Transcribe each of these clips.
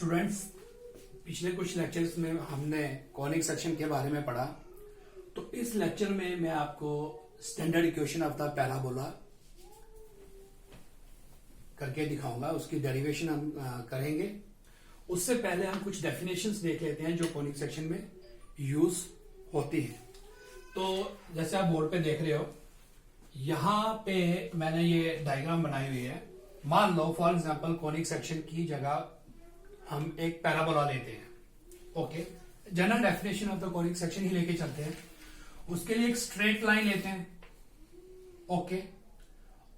Students, पिछले कुछ lectures में हमने कॉनिक सेक्शन के बारे में पढ़ा। तो इस लेक्चर में मैं आपको standard equation of the parabola करके दिखाऊंगा। उसकी डेरिवेशन हम करेंगे। उससे पहले हम कुछ डेफिनेशंस देख लेते हैं जो कॉनिक सेक्शन में यूज होती हैं। तो जैसे आप बोर्ड पे देख रहे हो, यहां पे मैंने ये डायग्राम बनाई हुई है। मान लो फॉर एग्जांपल कॉनिक सेक्शन की जगह हम एक पैराबोला लेते हैं। Okay, general definition of the conic section ही लेके चलते हैं। उसके लिए एक स्ट्रेट लाइन लेते हैं, ओके,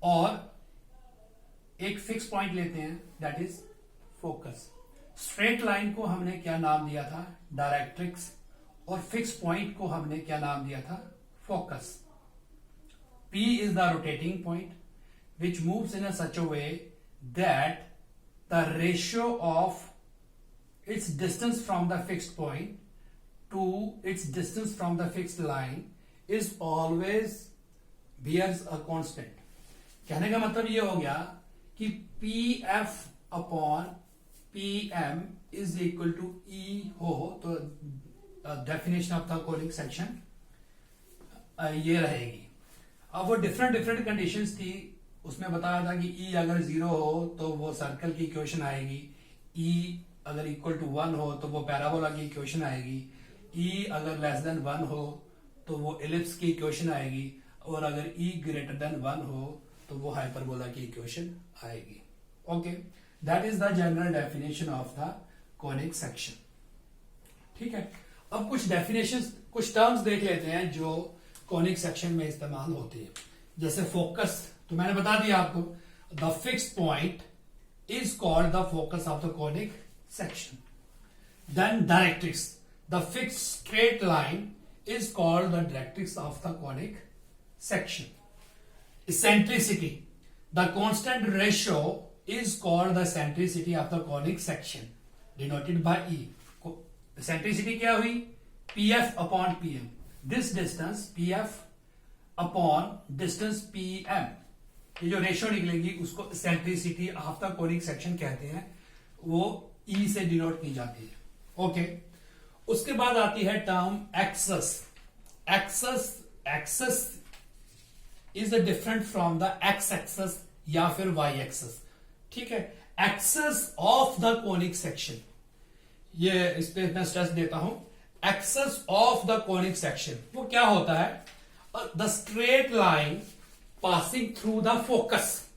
और एक फिक्स पॉइंट लेते हैं, that is focus. Straight line को हमने क्या नाम दिया था? डायरेक्ट्रिक्स। और फिक्स पॉइंट को हमने क्या नाम दिया था? Focus. P is the rotating point which moves in a such a way that the ratio of its distance from the fixed point to its distance from the fixed line is always bears a constant. कहने का मतलब ये हो गया कि PF upon PM is equal to E हो तो definition of the conic section ये रहेगी। अब वो डिफरेंट कंडीशंस थी, उसमें बताया था कि E अगर 0 हो तो वो सर्कल की इक्वेशन आएगी, E अगर इक्वल टू 1 हो तो वो पैराबोला की इक्वेशन आएगी, E अगर लेस देन 1 हो तो वो एलिप्स की इक्वेशन आएगी, और अगर E ग्रेटर देन 1 हो तो वो हाइपरबोला की इक्वेशन आएगी। Okay, that is the general definition of the conic section. ठीक है, अब कुछ डेफिनेशंस, कुछ टर्म्स देख लेते हैं जो कॉनिक सेक्शन में इस्तेमाल होती है। जैसे फोकस, तो मैंने बता दिया आपको, the fixed point is called the focus of the conic section. Then directrix, the fixed straight line is called the directrix of the conic section. Eccentricity, the constant ratio is called the eccentricity of the conic section, denoted by E. Eccentricity क्या हुई? PF upon PM. This distance PF upon distance PM, ये जो ratio निकलेगी उसको eccentricity of the conic section कहते हैं। वो E से डिनोट की जाती है। ओके, उसके बाद आती है term axis. Axis is different from the X axis या फिर वाई एक्सेस। ठीक है, axis of the conic section, ये इस पे मैं स्ट्रेस देता हूं। Axis of the conic section वो क्या होता है? The straight line passing through the focus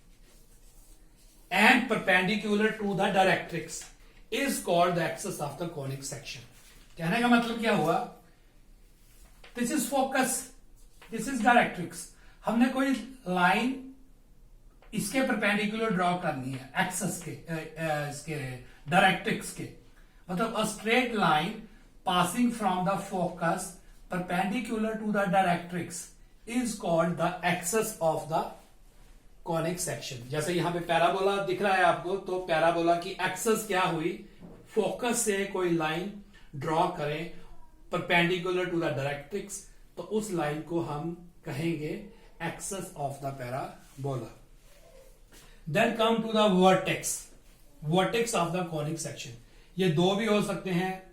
and perpendicular to the directrix is called the axis of the conic section. कहने का मतलब क्या हुआ? This is focus, this is directrix. हमने कोई लाइन इसके परपेंडिकुलर ड्रॉ करनी है, एक्सेस के, इसके डायरेक्ट्रिक्स के, मतलब a straight line passing from the focus perpendicular to the directrix is called the axis of the conic section। जैसे यहां पे पैराबोला दिख रहा है आपको, तो पैराबोला की एक्सेस क्या हुई? फोकस से कोई लाइन ड्रॉ करें परपेंडिकुलर टू द डायरेक्ट्रिक्स, तो उस लाइन को हम कहेंगे axis of the parabola. Then come to the vertex of the conic section. ये दो भी हो सकते हैं।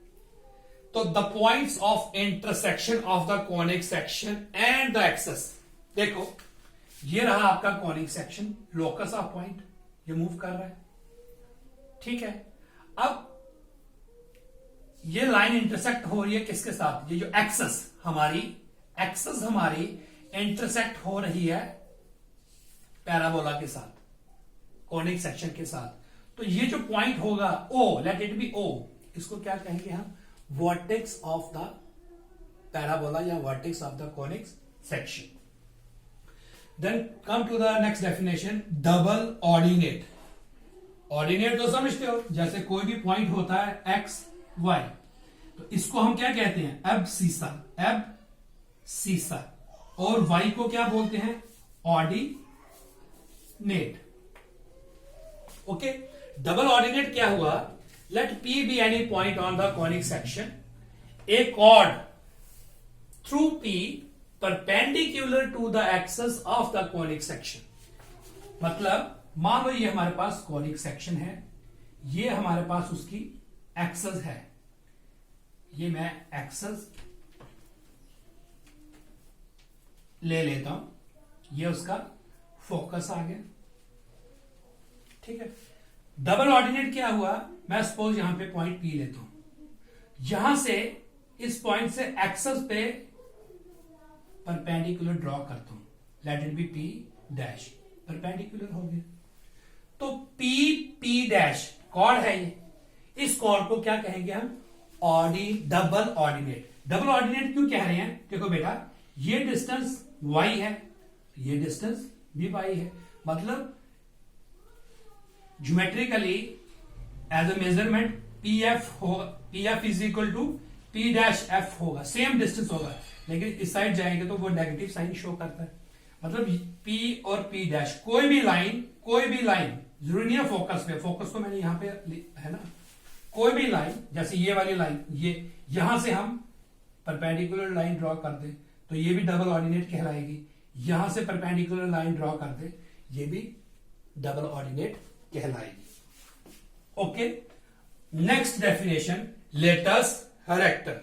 तो the points of intersection of the conic section and the axis. देखो, ये रहा आपका conic section, locus of point, ये मूव कर रहा है। ठीक है, अब ये लाइन इंटरसेक्ट हो रही है किसके साथ? ये जो एक्सेस हमारी इंटरसेक्ट हो रही है पैराबोला के साथ, कॉनिक सेक्शन के साथ। तो ये जो पॉइंट होगा O, let it be O, इसको क्या कहेंगे हम? वर्टेक्स ऑफ द पैराबोला या vertex of the conic section. Then come to the next definition, double ordinate. Ordinate तो समझते हो, जैसे कोई भी पॉइंट होता है X Y, तो इसको हम क्या कहते हैं? एब्सीसा। और Y को क्या बोलते हैं? ऑर्डिनेट। ओके, डबल ऑर्डिनेट क्या हुआ? Let P be any point on the conic section. A chord through P perpendicular to the axis of the conic section. मतलब मान लो ये हमारे पास कॉनिक सेक्शन है, ये हमारे पास उसकी एक्सेस है, ये मैं एक्सेस ले लेता हूं, ये उसका फोकस आ गया। ठीक है, डबल ऑर्डिनेट क्या हुआ, मैं सपोज यहां पे पॉइंट पी लेता हूं, यहां से इस पॉइंट से एक्सेस पे परपेंडिकुलर ड्रॉ करता हूं, late it B P dash, perpendicular हो गया। तो पी पी डैश कॉर्ड है ये, इस कॉर्ड को क्या कहेंगे हम, डबल ऑर्डिनेट। डबल ऑर्डिनेट क्यों कह रहे हैं, देखो बेटा ये डिस्टेंस y है, ये डिस्टेंस भी y है, मतलब geometrically as a measurement pf होगा, pf is equal to p dash f होगा, सेम डिस्टेंस होगा, लेकिन इस साइड जाएंगे तो वो नेगेटिव साइन शो करता है। मतलब p और p डैश, कोई भी लाइन जरूरी नहीं है फोकस पे, फोकस तो मैंने यहां पे है ना, कोई भी लाइन जैसे ये वाली लाइन, ये यहां से हम परपेंडिकुलर लाइन ड्रॉ कर दे तो ये भी डबल ऑर्डिनेट कहलाएगी, यहां से परपेंडिकुलर लाइन ड्रॉ कर दे ये भी डबल ऑर्डिनेट कहलाएगी। Okay, next definition, latus rectum,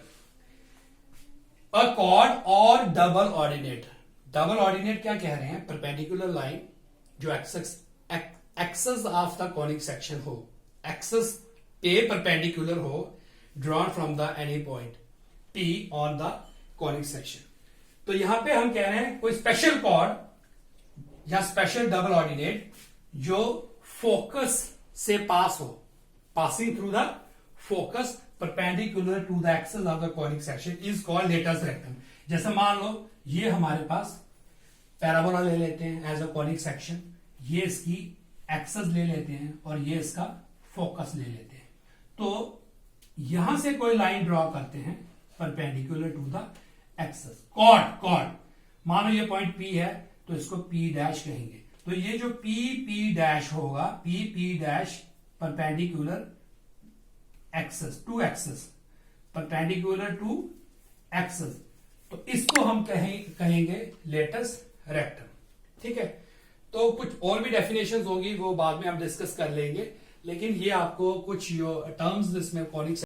a chord और डबल ऑर्डिनेट। डबल ऑर्डिनेट क्या कह रहे हैं, परपेंडिकुलर लाइन जो axis of the conic section हो, एक्सेस पे परपेंडिकुलर हो, drawn from the any point P on the conic section. तो यहां पे हम कह रहे हैं कोई स्पेशल कॉर्ड या स्पेशल डबल ऑर्डिनेट जो फोकस से पास हो, passing through the focus perpendicular to the axis of the conic section is called latus rectum. जैसे मान लो ये हमारे पास पैराबोला ले लेते हैं एज अ कॉनिक सेक्शन, ये इसकी एक्सेस ले लेते हैं और ये इसका फोकस ले लेते हैं। तो यहां से कोई लाइन ड्रॉ करते हैं perpendicular to the axis, chord मान लो ये पॉइंट P है तो इसको P डैश कहेंगे। तो ये जो P डैश होगा, P dash perpendicular axis to axis, perpendicular to axis, तो इसको हम कहेंगे लेटस रेक्टम। ठीक है, तो कुछ और भी डेफिनेशंस होगी वो बाद में हम डिस्कस कर लेंगे, लेकिन ये आपको कुछ टर्म्स जिसमें कॉनिक